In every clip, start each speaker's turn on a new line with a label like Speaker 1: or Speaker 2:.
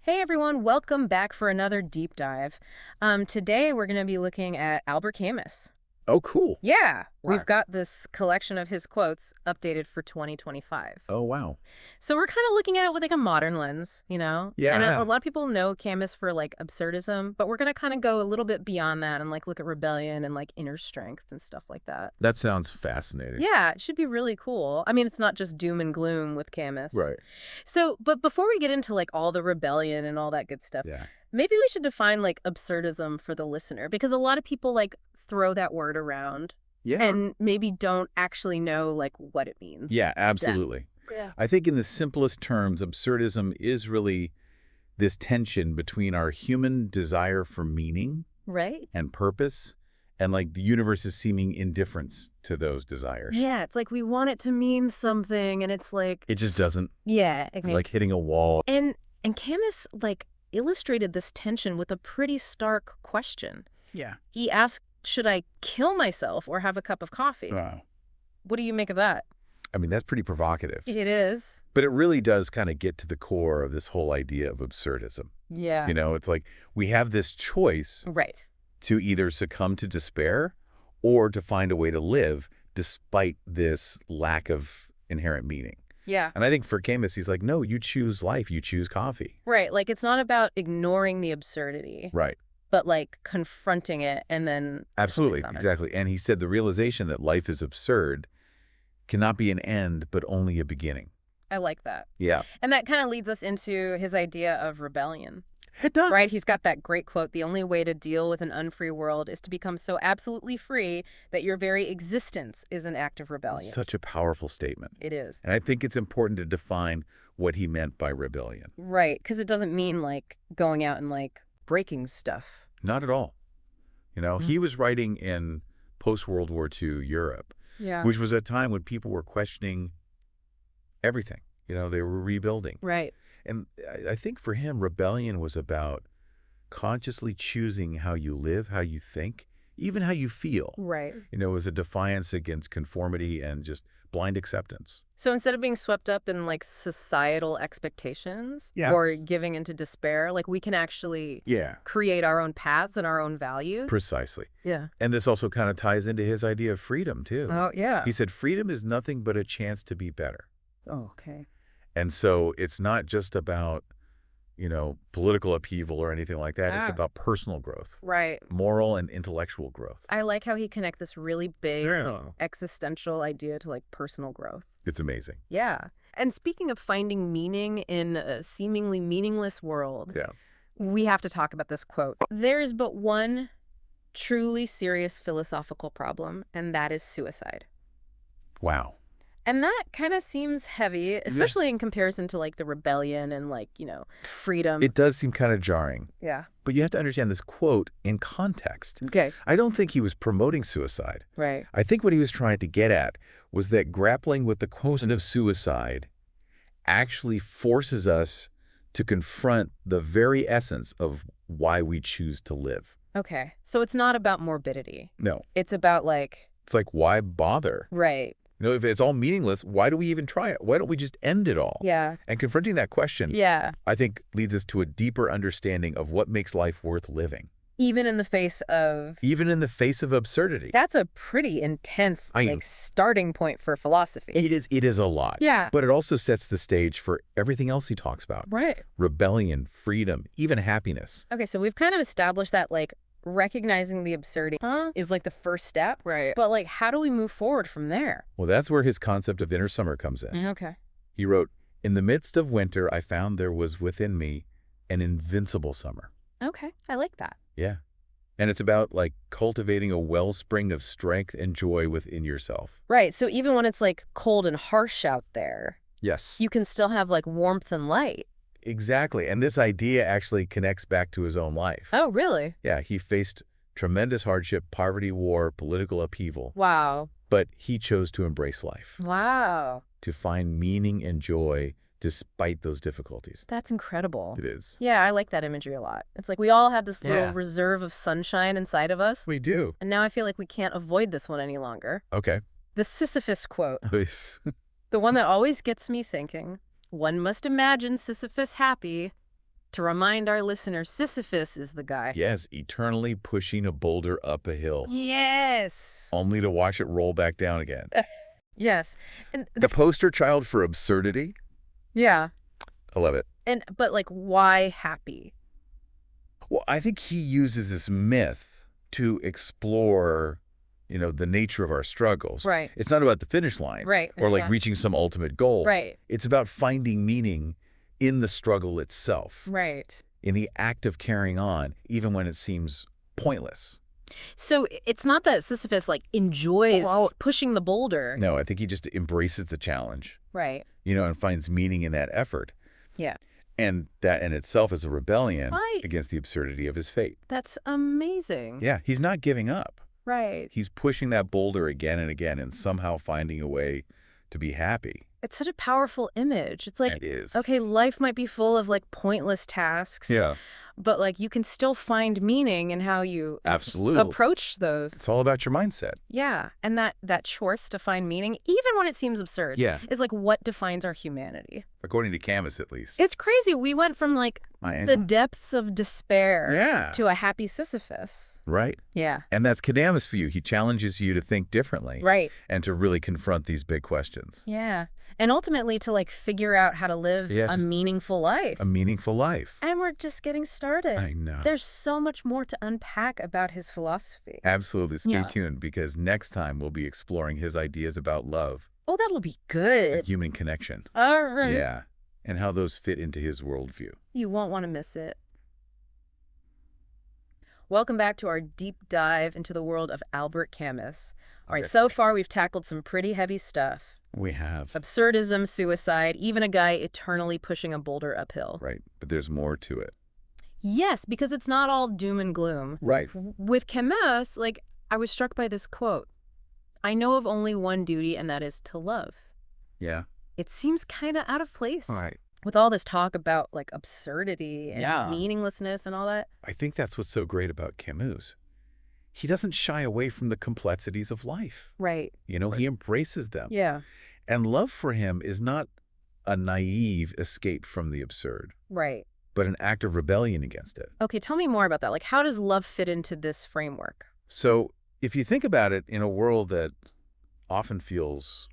Speaker 1: Hey everyone, welcome back for another deep dive. Today we're going to be looking at Albert Camus.
Speaker 2: Oh, cool.
Speaker 1: Yeah, we've
Speaker 2: Wow.
Speaker 1: got this collection of his quotes updated for 2025.
Speaker 2: Oh, wow.
Speaker 1: So we're kind of looking at it with like a modern lens, And a
Speaker 2: Yeah.
Speaker 1: lot of people know Camus for like absurdism, but we're going to kind of go a little bit beyond that and like look at rebellion and like inner strength and stuff like that.
Speaker 2: That sounds fascinating.
Speaker 1: Yeah, it should be really cool. I mean, it's not just doom and gloom with Camus.
Speaker 2: Right.
Speaker 1: So, but before we get into like all the rebellion and all that good stuff,
Speaker 2: Yeah.
Speaker 1: maybe we should define like absurdism for the listener because a lot of people like throw that word around
Speaker 2: Yeah.
Speaker 1: and maybe don't actually know like what it means.
Speaker 2: Yeah, absolutely.
Speaker 1: Yeah.
Speaker 2: I think in the simplest terms, absurdism is really this tension between our human desire for meaning
Speaker 1: Right?
Speaker 2: and purpose and like the universe's seeming indifference to those desires.
Speaker 1: Yeah, it's like we want it to mean something and it's like
Speaker 2: It just doesn't.
Speaker 1: yeah,
Speaker 2: It's
Speaker 1: exactly.
Speaker 2: like hitting a wall.
Speaker 1: And Camus like illustrated this tension with a pretty stark question.
Speaker 2: Yeah.
Speaker 1: He asked, "Should I kill myself or have a cup of coffee?"
Speaker 2: Wow.
Speaker 1: What do you make of that?
Speaker 2: I mean, that's pretty provocative.
Speaker 1: It is.
Speaker 2: But it really does kind of get to the core of this whole idea of absurdism.
Speaker 1: Yeah.
Speaker 2: It's like we have this choice
Speaker 1: Right.
Speaker 2: to either succumb to despair or to find a way to live despite this lack of inherent meaning.
Speaker 1: Yeah.
Speaker 2: And I think for Camus, he's like, no, you choose life, you choose coffee.
Speaker 1: Right. Like it's not about ignoring the absurdity,
Speaker 2: Right.
Speaker 1: but like confronting it and then
Speaker 2: Absolutely.
Speaker 1: something from it.
Speaker 2: Exactly. And he said the realization that life is absurd cannot be an end, but only a beginning.
Speaker 1: I like that.
Speaker 2: Yeah.
Speaker 1: And that kind of leads us into his idea of rebellion,
Speaker 2: It does.
Speaker 1: right? He's got that great quote, "The only way to deal with an unfree world is to become so absolutely free that your very existence is an act of rebellion."
Speaker 2: Such a powerful statement.
Speaker 1: It is.
Speaker 2: And I think it's important to define what he meant by rebellion.
Speaker 1: Right. Because it doesn't mean like going out and like breaking stuff.
Speaker 2: Not at all. He was writing in post-World War II Europe,
Speaker 1: Yeah.
Speaker 2: which was a time when people were questioning everything. They were rebuilding.
Speaker 1: Right.
Speaker 2: And I think for him, rebellion was about consciously choosing how you live, how you think, even how you feel.
Speaker 1: Right.
Speaker 2: It was a defiance against conformity and just blind acceptance.
Speaker 1: So instead of being swept up in like societal expectations
Speaker 2: Yes.
Speaker 1: or giving into despair, like we can actually
Speaker 2: Yeah,
Speaker 1: create our own paths and our own values.
Speaker 2: precisely.
Speaker 1: Yeah.
Speaker 2: And this also kind of ties into his idea of freedom, too.
Speaker 1: Oh, yeah.
Speaker 2: He said freedom is nothing but a chance to be better.
Speaker 1: Oh, okay.
Speaker 2: And so it's not just about, political upheaval or anything like that. It's
Speaker 1: Ah.
Speaker 2: about personal growth,
Speaker 1: Right.
Speaker 2: moral and intellectual growth.
Speaker 1: I like how he connect this really big
Speaker 2: Yeah.
Speaker 1: existential idea to like personal growth.
Speaker 2: It's amazing.
Speaker 1: Yeah. And speaking of finding meaning in a seemingly meaningless world,
Speaker 2: Yeah.
Speaker 1: we have to talk about this quote. "There is but one truly serious philosophical problem, and that is suicide."
Speaker 2: Wow.
Speaker 1: And that kind of seems heavy, especially in comparison to like the rebellion and like, freedom.
Speaker 2: It does seem kind of jarring,
Speaker 1: Yeah.
Speaker 2: but you have to understand this quote in context.
Speaker 1: Okay.
Speaker 2: I don't think he was promoting suicide.
Speaker 1: Right.
Speaker 2: I think what he was trying to get at was that grappling with the question of suicide actually forces us to confront the very essence of why we choose to live.
Speaker 1: Okay. So it's not about morbidity.
Speaker 2: No,
Speaker 1: It's about like,
Speaker 2: it's like, why bother?
Speaker 1: right.
Speaker 2: If it's all meaningless, why do we even try it? Why don't we just end it all?
Speaker 1: Yeah.
Speaker 2: And confronting that question,
Speaker 1: Yeah.
Speaker 2: I think, leads us to a deeper understanding of what makes life worth living,
Speaker 1: Even in the face of,
Speaker 2: even in the face of absurdity.
Speaker 1: that's a pretty intense
Speaker 2: I know.
Speaker 1: like starting point for philosophy.
Speaker 2: It is a lot.
Speaker 1: Yeah.
Speaker 2: But it also sets the stage for everything else he talks about.
Speaker 1: Right.
Speaker 2: Rebellion, freedom, even happiness.
Speaker 1: Okay. So we've kind of established that like recognizing the absurdity is like the first step. Right. But like, how do we move forward from there?
Speaker 2: Well, that's where his concept of inner summer comes in.
Speaker 1: Okay.
Speaker 2: He wrote, "In the midst of winter, I found there was within me an invincible summer."
Speaker 1: Okay. I like that.
Speaker 2: Yeah. And it's about like cultivating a wellspring of strength and joy within yourself.
Speaker 1: Right. So even when it's like cold and harsh out there,
Speaker 2: Yes.
Speaker 1: you can still have like warmth and light.
Speaker 2: Exactly. And this idea actually connects back to his own life.
Speaker 1: Oh, really?
Speaker 2: Yeah, he faced tremendous hardship, poverty, war, political upheaval,
Speaker 1: Wow.
Speaker 2: but he chose to embrace life,
Speaker 1: Wow.
Speaker 2: to find meaning and joy despite those difficulties.
Speaker 1: That's incredible.
Speaker 2: It is.
Speaker 1: Yeah, I like that imagery a lot. It's like we all have this
Speaker 2: Yeah.
Speaker 1: little reserve of sunshine inside of us.
Speaker 2: We do.
Speaker 1: And now I feel like we can't avoid this one any longer.
Speaker 2: Okay.
Speaker 1: The Sisyphus quote,
Speaker 2: Yes.
Speaker 1: the one that always gets me thinking. "One must imagine Sisyphus happy." To remind our listeners, Sisyphus is the guy.
Speaker 2: Yes, eternally pushing a boulder up a hill,
Speaker 1: Yes.
Speaker 2: only to watch it roll back down again.
Speaker 1: Yes. And
Speaker 2: The poster child for absurdity?
Speaker 1: yeah.
Speaker 2: I love it.
Speaker 1: But like, why happy?
Speaker 2: Well, I think he uses this myth to explore, the nature of our struggles.
Speaker 1: Right.
Speaker 2: It's not about the finish line.
Speaker 1: Right.
Speaker 2: Or like
Speaker 1: Yeah.
Speaker 2: reaching some ultimate goal.
Speaker 1: Right.
Speaker 2: It's about finding meaning in the struggle itself.
Speaker 1: Right.
Speaker 2: In the act of carrying on, even when it seems pointless.
Speaker 1: So it's not that Sisyphus like enjoys pushing the boulder.
Speaker 2: No, I think he just embraces the challenge.
Speaker 1: Right.
Speaker 2: And finds meaning in that effort.
Speaker 1: Yeah.
Speaker 2: And that in itself is a rebellion
Speaker 1: Right.
Speaker 2: against the absurdity of his fate.
Speaker 1: That's amazing.
Speaker 2: Yeah, he's not giving up.
Speaker 1: Right.
Speaker 2: He's pushing that boulder again and again and somehow finding a way to be happy.
Speaker 1: It's such a powerful image. It's like,
Speaker 2: It is.
Speaker 1: okay, life might be full of like pointless tasks.
Speaker 2: Yeah.
Speaker 1: But like you can still find meaning in how you
Speaker 2: Absolutely.
Speaker 1: approach those.
Speaker 2: It's all about your mindset.
Speaker 1: Yeah. And that choice to find meaning, even when it seems absurd,
Speaker 2: Yeah.
Speaker 1: is like what defines our humanity.
Speaker 2: According to Camus, at least.
Speaker 1: It's crazy. We went from like the depths of despair to a happy Sisyphus.
Speaker 2: Right.
Speaker 1: Yeah.
Speaker 2: And that's Camus for you. He challenges you to think differently.
Speaker 1: Right.
Speaker 2: And to really confront these big questions.
Speaker 1: Yeah. And ultimately to like figure out how to live a meaningful life.
Speaker 2: A meaningful life.
Speaker 1: And we're just getting started.
Speaker 2: I know.
Speaker 1: There's so much more to unpack about his philosophy.
Speaker 2: Absolutely. Stay tuned, because next time we'll be exploring his ideas about love.
Speaker 1: Oh, that'll be good.
Speaker 2: And human connection.
Speaker 1: All right.
Speaker 2: Yeah. And how those fit into his worldview.
Speaker 1: You won't want to miss it. Welcome back to our deep dive into the world of Albert Camus. All right, so far we've tackled some pretty heavy stuff.
Speaker 2: We have.
Speaker 1: Absurdism, suicide, even a guy eternally pushing a boulder uphill.
Speaker 2: Right. But there's more to it.
Speaker 1: Yes, because it's not all doom and gloom.
Speaker 2: Right.
Speaker 1: With Camus, like, I was struck by this quote. I know of only one duty, and that is to love.
Speaker 2: Yeah.
Speaker 1: It seems kind of out of place.
Speaker 2: Right.
Speaker 1: With all this talk about, like, absurdity and meaninglessness and all that.
Speaker 2: I think that's what's so great about Camus. He doesn't shy away from the complexities of life.
Speaker 1: Right.
Speaker 2: He embraces them.
Speaker 1: Yeah.
Speaker 2: And love for him is not a naive escape from the absurd.
Speaker 1: Right.
Speaker 2: But an act of rebellion against it.
Speaker 1: Okay, tell me more about that. Like, how does love fit into this framework?
Speaker 2: So if you think about it, in a world that often feels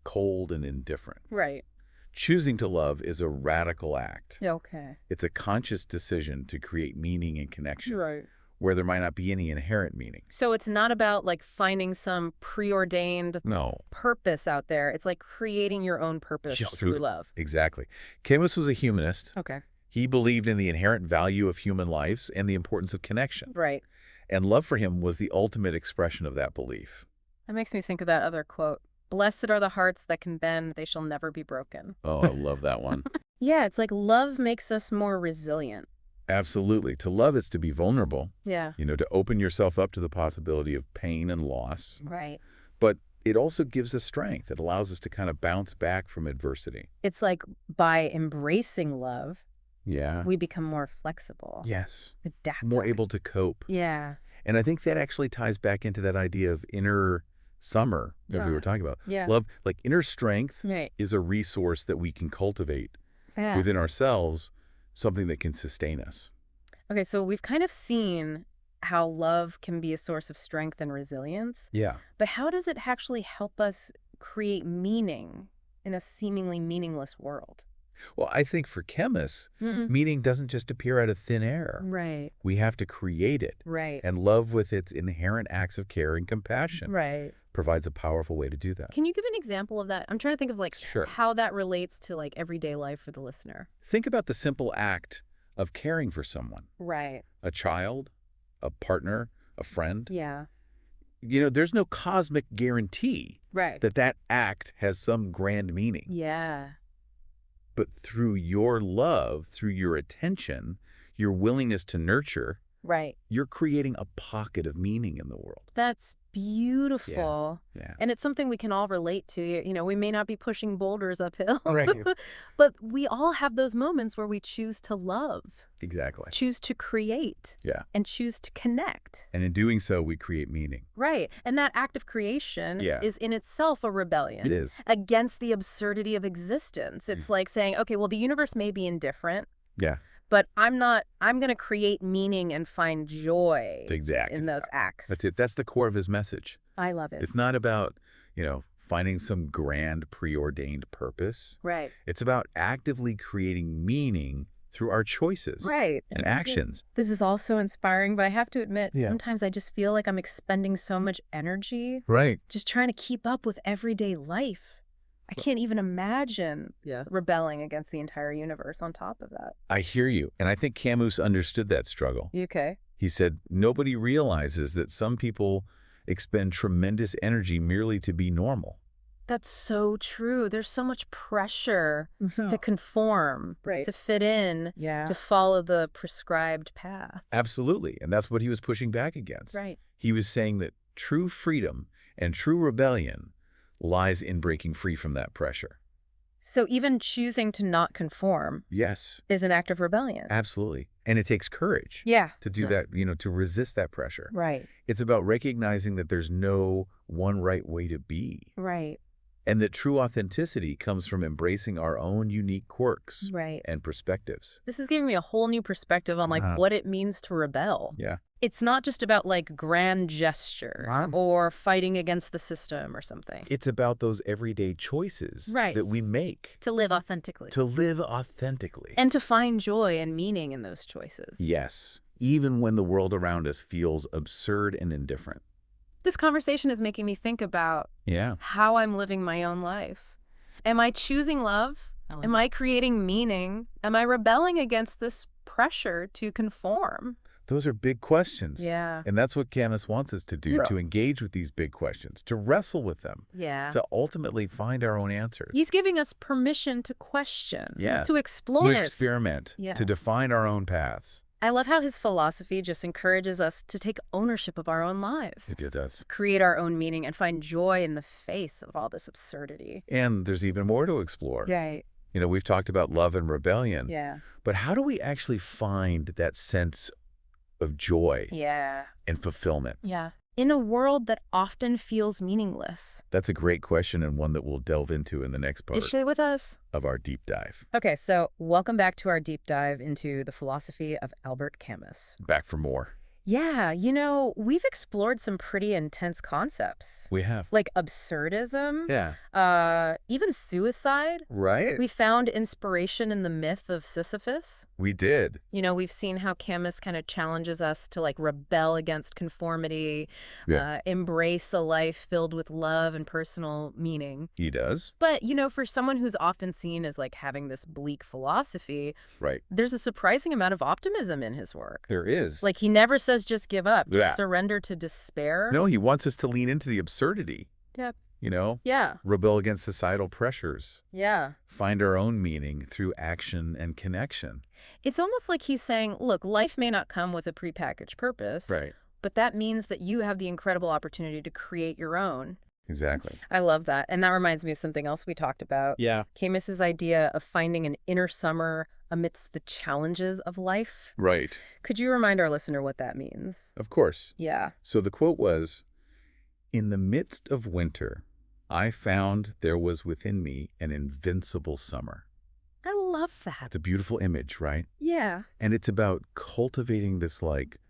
Speaker 2: cold and indifferent,
Speaker 1: Right.
Speaker 2: choosing to love is a radical act.
Speaker 1: Okay.
Speaker 2: It's a conscious decision to create meaning and connection.
Speaker 1: Right.
Speaker 2: Where there might not be any inherent meaning.
Speaker 1: So it's not about like finding some preordained purpose out there. It's like creating your own purpose through love.
Speaker 2: Exactly. Camus was a humanist.
Speaker 1: Okay.
Speaker 2: He believed in the inherent value of human lives and the importance of connection.
Speaker 1: Right.
Speaker 2: And love for him was the ultimate expression of that belief.
Speaker 1: That makes me think of that other quote. Blessed are the hearts that can bend, they shall never be broken.
Speaker 2: Oh, I love that one.
Speaker 1: Yeah, it's like love makes us more resilient.
Speaker 2: Absolutely. To love is to be vulnerable.
Speaker 1: Yeah.
Speaker 2: To open yourself up to the possibility of pain and loss.
Speaker 1: Right.
Speaker 2: But it also gives us strength. It allows us to kind of bounce back from adversity.
Speaker 1: It's like by embracing love,
Speaker 2: Yeah.
Speaker 1: we become more flexible.
Speaker 2: Yes.
Speaker 1: Adaptable.
Speaker 2: More able to cope.
Speaker 1: Yeah.
Speaker 2: And I think that actually ties back into that idea of inner summer that we were talking about.
Speaker 1: Yeah.
Speaker 2: Love, like inner strength
Speaker 1: Right.
Speaker 2: is a resource that we can cultivate
Speaker 1: Yeah.
Speaker 2: within ourselves, something that can sustain us.
Speaker 1: Okay, so we've kind of seen how love can be a source of strength and resilience.
Speaker 2: Yeah.
Speaker 1: But how does it actually help us create meaning in a seemingly meaningless world?
Speaker 2: Well, I think for Camus, meaning doesn't just appear out of thin air.
Speaker 1: Right.
Speaker 2: We have to create it.
Speaker 1: Right.
Speaker 2: And love, with its inherent acts of care and compassion,
Speaker 1: Right.
Speaker 2: provides a powerful way to do that.
Speaker 1: Can you give an example of that? I'm trying to think of like how that relates to like everyday life for the listener.
Speaker 2: Think about the simple act of caring for someone.
Speaker 1: Right.
Speaker 2: A child, a partner, a friend.
Speaker 1: Yeah.
Speaker 2: There's no cosmic guarantee
Speaker 1: Right.
Speaker 2: that that act has some grand meaning.
Speaker 1: Yeah.
Speaker 2: But through your love, through your attention, your willingness to nurture,
Speaker 1: Right.
Speaker 2: you're creating a pocket of meaning in the world.
Speaker 1: That's beautiful.
Speaker 2: Yeah.
Speaker 1: And it's something we can all relate to. We may not be pushing boulders uphill.
Speaker 2: Right.
Speaker 1: But we all have those moments where we choose to love.
Speaker 2: Exactly.
Speaker 1: Choose to create.
Speaker 2: Yeah.
Speaker 1: And choose to connect.
Speaker 2: And in doing so, we create meaning.
Speaker 1: Right. And that act of creation is in itself a rebellion.
Speaker 2: It is.
Speaker 1: Against the absurdity of existence. It's like saying, okay, well, the universe may be indifferent.
Speaker 2: Yeah.
Speaker 1: but I'm going to create meaning and find joy
Speaker 2: Exactly.
Speaker 1: in those acts.
Speaker 2: That's it. That's the core of his message.
Speaker 1: I love it.
Speaker 2: It's not about, finding some grand preordained purpose.
Speaker 1: Right.
Speaker 2: It's about actively creating meaning through our choices
Speaker 1: Right.
Speaker 2: and actions.
Speaker 1: This is also inspiring, but I have to admit,
Speaker 2: Yeah.
Speaker 1: sometimes I just feel like I'm expending so much energy
Speaker 2: Right.
Speaker 1: just trying to keep up with everyday life. I can't even imagine rebelling against the entire universe on top of that.
Speaker 2: I hear you. And I think Camus understood that struggle.
Speaker 1: Okay.
Speaker 2: He said, nobody realizes that some people expend tremendous energy merely to be normal.
Speaker 1: That's so true. There's so much pressure to conform,
Speaker 3: Right.
Speaker 1: to fit in, to follow the prescribed path.
Speaker 2: Absolutely. And that's what he was pushing back against.
Speaker 1: Right.
Speaker 2: He was saying that true freedom and true rebellion lies in breaking free from that pressure.
Speaker 1: So even choosing to not conform
Speaker 2: Yes,
Speaker 1: is an act of rebellion.
Speaker 2: absolutely. And it takes courage
Speaker 1: Yeah.
Speaker 2: to do that, to resist that pressure.
Speaker 1: Right.
Speaker 2: It's about recognizing that there's no one right way to be.
Speaker 1: Right.
Speaker 2: And that true authenticity comes from embracing our own unique quirks
Speaker 1: Right.
Speaker 2: and perspectives.
Speaker 1: This is giving me a whole new perspective on what it means to rebel.
Speaker 2: Yeah.
Speaker 1: It's not just about grand gestures or fighting against the system or something.
Speaker 2: It's about those everyday choices that we make
Speaker 1: To live authentically.
Speaker 2: to live authentically.
Speaker 1: And to find joy and meaning in those choices.
Speaker 2: Yes, even when the world around us feels absurd and indifferent.
Speaker 1: This conversation is making me think about
Speaker 2: Yeah.
Speaker 1: how I'm living my own life. Am I choosing love? Am I creating meaning? Am I rebelling against this pressure to conform?
Speaker 2: Those are big questions.
Speaker 1: Yeah.
Speaker 2: And that's what Camus wants us to do, to engage with these big questions, to wrestle with them,
Speaker 1: Yeah.
Speaker 2: to ultimately find our own answers.
Speaker 1: He's giving us permission to question,
Speaker 2: Yeah.
Speaker 1: to explore
Speaker 2: To
Speaker 1: it.
Speaker 2: experiment,
Speaker 1: Yeah.
Speaker 2: to define our own paths.
Speaker 1: I love how his philosophy just encourages us to take ownership of our own lives.
Speaker 2: It does.
Speaker 1: Create our own meaning and find joy in the face of all this absurdity.
Speaker 2: And there's even more to explore.
Speaker 1: Right.
Speaker 2: We've talked about love and rebellion.
Speaker 1: Yeah.
Speaker 2: But how do we actually find that sense of joy
Speaker 1: Yeah.
Speaker 2: and fulfillment?
Speaker 1: Yeah. In a world that often feels meaningless.
Speaker 2: That's a great question, and one that we'll delve into in the next part
Speaker 1: Stay with us.
Speaker 2: of our deep dive.
Speaker 1: Okay, so welcome back to our deep dive into the philosophy of Albert Camus.
Speaker 2: Back for more.
Speaker 1: Yeah, we've explored some pretty intense concepts.
Speaker 2: We have.
Speaker 1: Like absurdism.
Speaker 2: Yeah.
Speaker 1: Even suicide.
Speaker 2: Right?
Speaker 1: We found inspiration in the myth of Sisyphus.
Speaker 2: We did.
Speaker 1: We've seen how Camus kind of challenges us to rebel against conformity, embrace a life filled with love and personal meaning.
Speaker 2: He does.
Speaker 1: But, for someone who's often seen as having this bleak philosophy,
Speaker 2: Right.
Speaker 1: there's a surprising amount of optimism in his work.
Speaker 2: There is.
Speaker 1: He never says just give up, just
Speaker 2: Yeah.
Speaker 1: surrender to despair.
Speaker 2: No, he wants us to lean into the absurdity.
Speaker 1: Yep.
Speaker 2: Yeah. Rebel against societal pressures.
Speaker 1: Yeah.
Speaker 2: Find our own meaning through action and connection.
Speaker 1: It's almost like he's saying, look, life may not come with a prepackaged purpose.
Speaker 2: Right.
Speaker 1: But that means that you have the incredible opportunity to create your own.
Speaker 2: Exactly.
Speaker 1: I love that. And that reminds me of something else we talked about.
Speaker 2: Yeah.
Speaker 1: Camus's idea of finding an inner summer amidst the challenges of life.
Speaker 2: Right.
Speaker 1: Could you remind our listener what that means?
Speaker 2: Of course.
Speaker 1: Yeah.
Speaker 2: So the quote was, "In the midst of winter, I found there was within me an invincible summer."
Speaker 1: I love that.
Speaker 2: It's a beautiful image, right?
Speaker 1: Yeah.
Speaker 2: And it's about cultivating this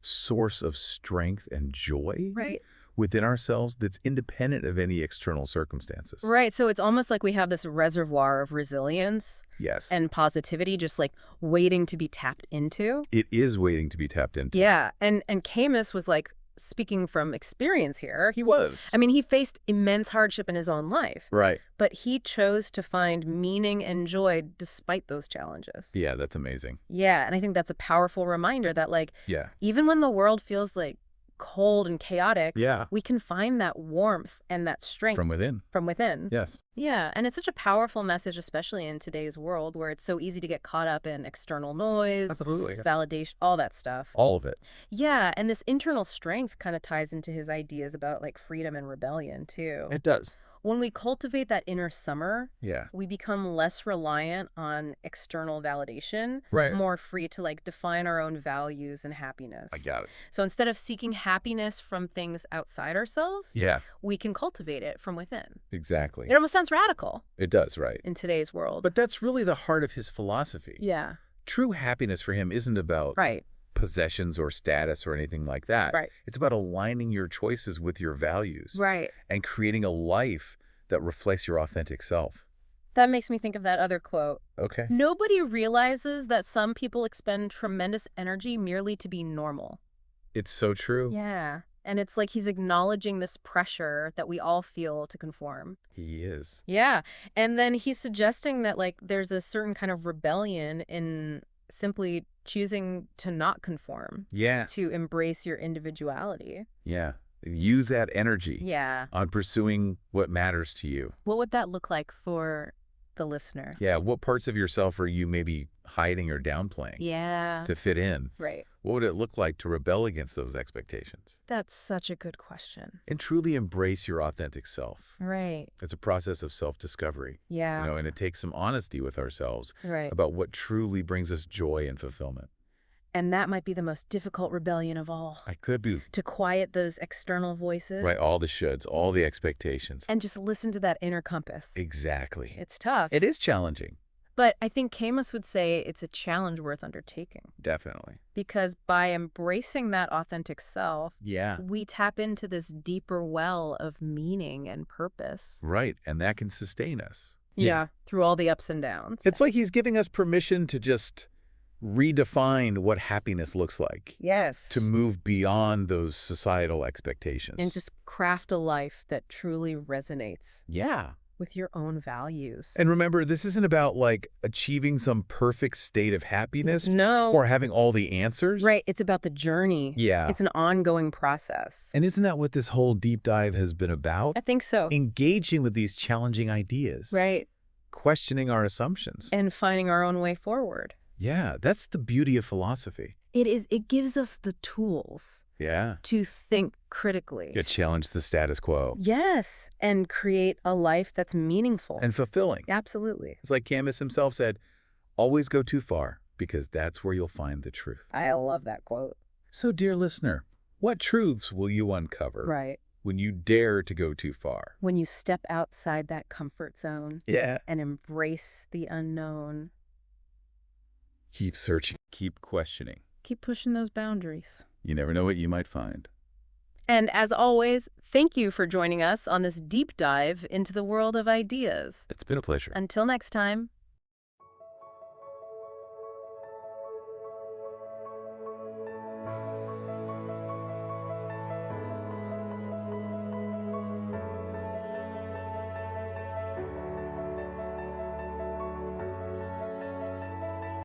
Speaker 2: source of strength and joy
Speaker 1: Right.
Speaker 2: within ourselves that's independent of any external circumstances.
Speaker 1: Right. So it's almost like we have this reservoir of resilience
Speaker 2: Yes.
Speaker 1: and positivity just waiting to be tapped into.
Speaker 2: It is waiting to be tapped into.
Speaker 1: Yeah. And Camus was speaking from experience here.
Speaker 2: He was.
Speaker 1: I mean, he faced immense hardship in his own life,
Speaker 2: Right.
Speaker 1: but he chose to find meaning and joy despite those challenges.
Speaker 2: Yeah, that's amazing.
Speaker 1: Yeah. And I think that's a powerful reminder that
Speaker 2: Yeah.
Speaker 1: even when the world feels cold and chaotic,
Speaker 2: Yeah.
Speaker 1: we can find that warmth and that strength
Speaker 2: From within.
Speaker 1: from within.
Speaker 2: Yes.
Speaker 1: Yeah, and it's such a powerful message, especially in today's world where it's so easy to get caught up in external noise,
Speaker 2: Absolutely.
Speaker 1: validation, all that stuff.
Speaker 2: All of it.
Speaker 1: Yeah, and this internal strength kind of ties into his ideas about freedom and rebellion too.
Speaker 2: It does.
Speaker 1: When we cultivate that inner summer,
Speaker 2: Yeah.
Speaker 1: we become less reliant on external validation,
Speaker 2: Right.
Speaker 1: more free to define our own values and happiness.
Speaker 2: I got it.
Speaker 1: So instead of seeking happiness from things outside ourselves,
Speaker 2: Yeah.
Speaker 1: we can cultivate it from within.
Speaker 2: Exactly.
Speaker 1: It almost sounds radical
Speaker 2: It does, right.
Speaker 1: in today's world.
Speaker 2: But that's really the heart of his philosophy.
Speaker 1: yeah.
Speaker 2: True happiness for him isn't about
Speaker 1: Right.
Speaker 2: possessions or status or anything like that.
Speaker 1: Right.
Speaker 2: It's about aligning your choices with your values
Speaker 1: Right.
Speaker 2: and creating a life that reflects your authentic self.
Speaker 1: That makes me think of that other quote.
Speaker 2: Okay.
Speaker 1: Nobody realizes that some people expend tremendous energy merely to be normal.
Speaker 2: It's so true.
Speaker 1: Yeah. And it's like he's acknowledging this pressure that we all feel to conform.
Speaker 2: He is.
Speaker 1: Yeah. And then he's suggesting that, like, there's a certain kind of rebellion in simply choosing to not conform,
Speaker 2: Yeah.
Speaker 1: to embrace your individuality.
Speaker 2: Yeah. Use that energy
Speaker 1: Yeah.
Speaker 2: on pursuing what matters to you.
Speaker 1: What would that look like for the listener?
Speaker 2: Yeah. What parts of yourself are you maybe hiding or downplaying
Speaker 1: Yeah.
Speaker 2: to fit in?
Speaker 1: Right.
Speaker 2: What would it look like to rebel against those expectations
Speaker 1: That's such a good question.
Speaker 2: and truly embrace your authentic self?
Speaker 1: Right.
Speaker 2: It's a process of self-discovery,
Speaker 1: Yeah.
Speaker 2: and it takes some honesty with ourselves
Speaker 1: Right.
Speaker 2: about what truly brings us joy and fulfillment.
Speaker 1: And that might be the most difficult rebellion of all.
Speaker 2: I could be
Speaker 1: To quiet those external voices.
Speaker 2: right. All the shoulds, all the expectations.
Speaker 1: And just listen to that inner compass.
Speaker 2: Exactly.
Speaker 1: It's tough.
Speaker 2: It is challenging.
Speaker 1: But I think Camus would say it's a challenge worth undertaking.
Speaker 2: Definitely.
Speaker 1: Because by embracing that authentic self,
Speaker 2: Yeah.
Speaker 1: we tap into this deeper well of meaning and purpose.
Speaker 2: Right. And that can sustain us.
Speaker 1: Yeah. Through all the ups and downs.
Speaker 2: It's like he's giving us permission to just redefine what happiness looks like,
Speaker 1: Yes.
Speaker 2: to move beyond those societal expectations.
Speaker 1: And just craft a life that truly resonates
Speaker 2: yeah.
Speaker 1: with your own values.
Speaker 2: And remember, this isn't about like achieving some perfect state of happiness
Speaker 1: No.
Speaker 2: or having all the answers.
Speaker 1: Right. It's about the journey.
Speaker 2: Yeah.
Speaker 1: It's an ongoing process.
Speaker 2: And isn't that what this whole deep dive has been about?
Speaker 1: I think so.
Speaker 2: Engaging with these challenging ideas.
Speaker 1: Right.
Speaker 2: Questioning our assumptions.
Speaker 1: And finding our own way forward.
Speaker 2: Yeah, that's the beauty of philosophy.
Speaker 1: It gives us the tools
Speaker 2: Yeah.
Speaker 1: to think critically.
Speaker 2: To challenge the status quo.
Speaker 1: Yes, and create a life that's meaningful.
Speaker 2: And fulfilling.
Speaker 1: Absolutely.
Speaker 2: It's like Camus himself said, always go too far, because that's where you'll find the truth.
Speaker 1: I love that quote.
Speaker 2: So, dear listener, what truths will you uncover
Speaker 1: Right.
Speaker 2: when you dare to go too far?
Speaker 1: When you step outside that comfort zone
Speaker 2: Yeah.
Speaker 1: and embrace the unknown.
Speaker 2: Keep searching. Keep questioning.
Speaker 1: Keep pushing those boundaries.
Speaker 2: You never know what you might find.
Speaker 1: And as always, thank you for joining us on this deep dive into the world of ideas.
Speaker 2: It's been a pleasure.
Speaker 1: Until next time.